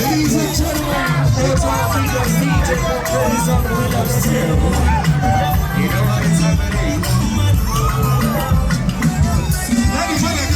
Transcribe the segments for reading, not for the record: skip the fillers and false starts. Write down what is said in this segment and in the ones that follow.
Ladies and gentlemen, that's why we just need to go crazy on the rhythm still. You know what it's happening. Let me tell you,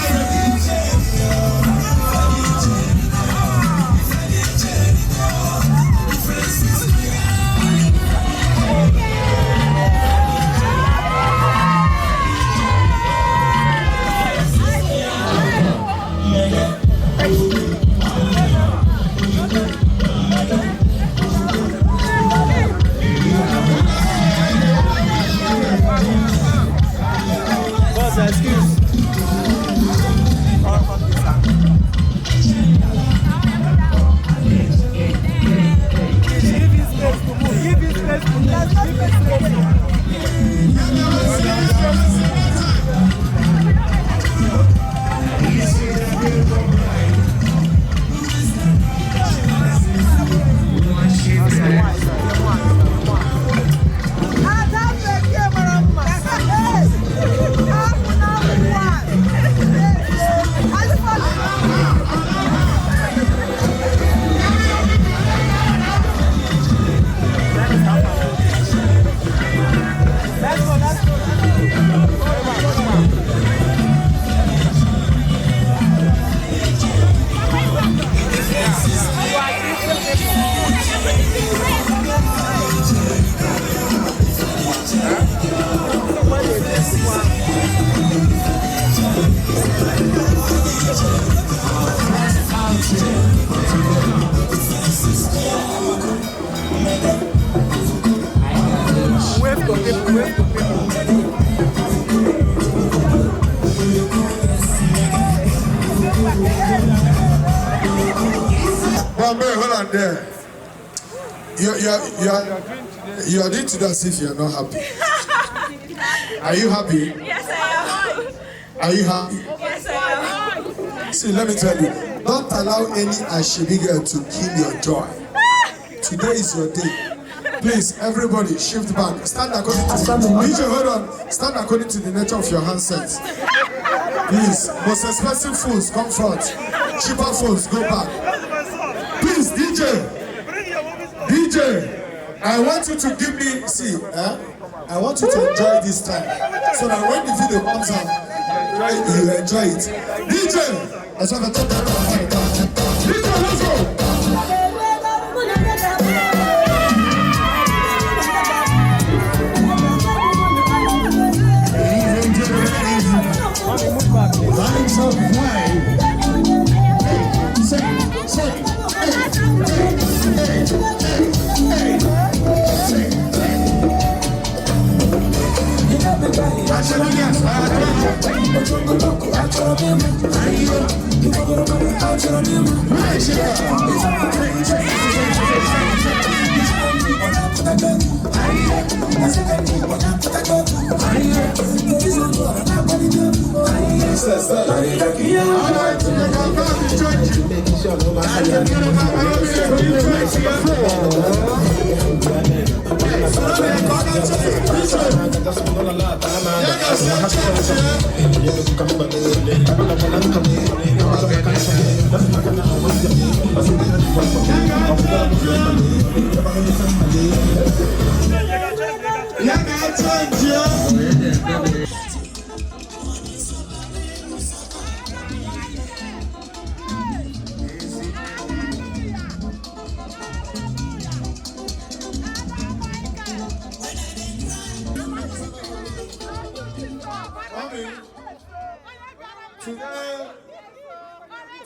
hold on there. You are doing to that as if you are not happy. Are you happy? Yes, I am. Are you happy? Yes, I am. See, let me tell you, don't allow any Ashebi girl to kill your joy. Today is your day. Please, everybody, shift back. Stand according to DJ, hold on. Stand according to the nature of your handsets. Please, most expensive foods, come front. Cheaper foods, go back. Please, DJ, I want you to give me, I want you to enjoy this time. So that when the video comes out, you enjoy it. DJ, let's have a talk. DJ, let's go. Lines of play.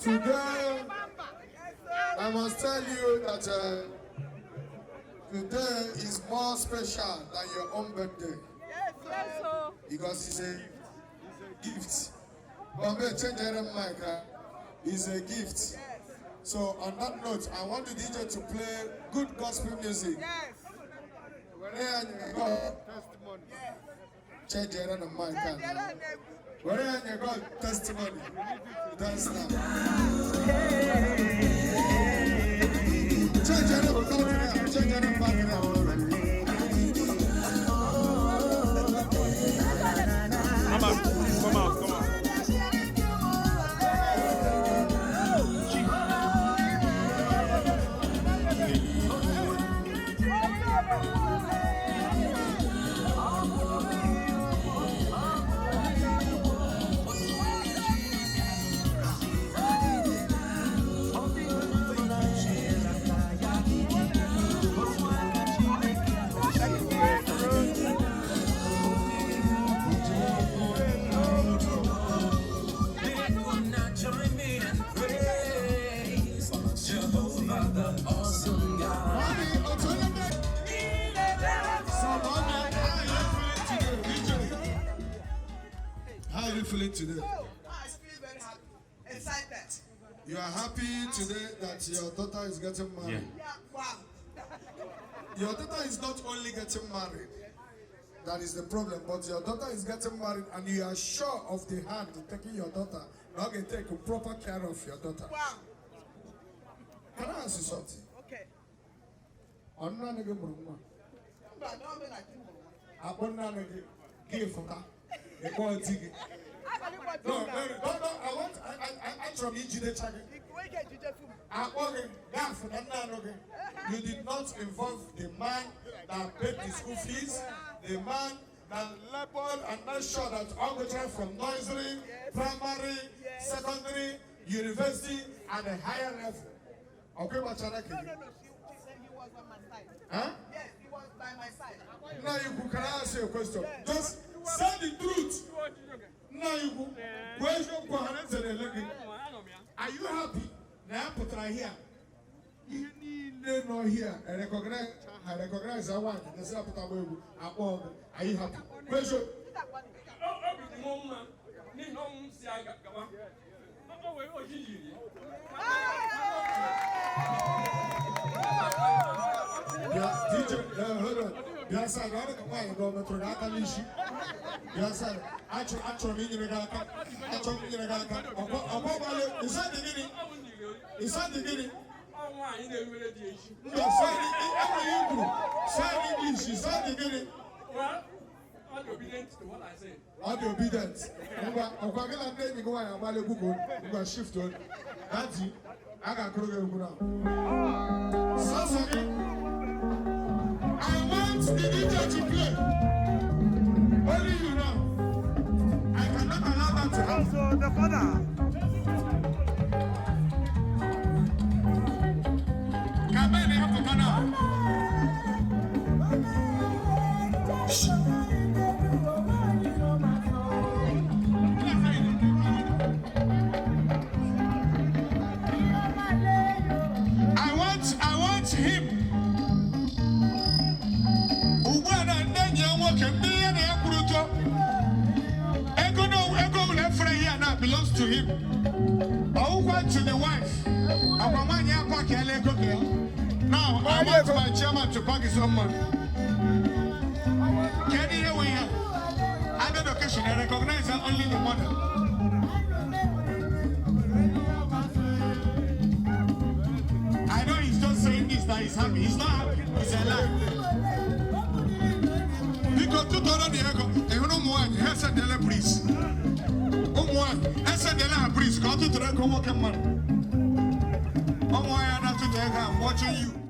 Today, I must tell you that today is more special than your own birthday. Because it's a gift. It's a gift. So on that note, I want the DJ to play good gospel music. Change your mic. Wherever you go, testimony. Dance now. Change your How are you feeling today? Oh, I feel very happy, excited. You are happy today that your daughter is getting married. Yeah, wow. Your daughter is not only getting married, that is the problem, but your daughter is getting married and you are sure of the hand taking your daughter. Now you can take proper care of your daughter. Wow. Can I ask you something? Okay. I'm not going to But don't be like you. I'm not going to give for that. No, I want, I from Ijide Chagi. You did not involve the man that paid the school fees, the man that labored and made sure that all the time from nursery, primary, secondary, university, and a higher level. Okay, Machanaki? No, she said he was on my side. Huh? Yes, he was by my side. Now you can ask you a question. Just say the truth. Now you go. Where's your parents and the Are you happy? Now put right here. You need no here. I recognize I want to say put away. Are you happy? Where's your hold on. Yes, I got it. Why you go to that? Yes, I told me you got I told me you got is that the beginning? Is that the beginning? No, say English. Is that the beginning? Well, I'm obedient to what I say. I'll be obedient. I'm going to go and I'm going to shift on. That's it. I got to go now. I want the DJ to play. Only you know. I cannot allow that to happen. Also, the father. Come in, you have to come out. I want him. Belongs to him. I went to the wife. Now I want my chairman to pack his own money. Can you hear me? Under the occasion, I recognize her only the mother. I know he's just saying this that he's happy. He's not happy. He's alive. Because to the echo, and no more, he has a dele priest. I said the last priest got to the record. I'm watching you.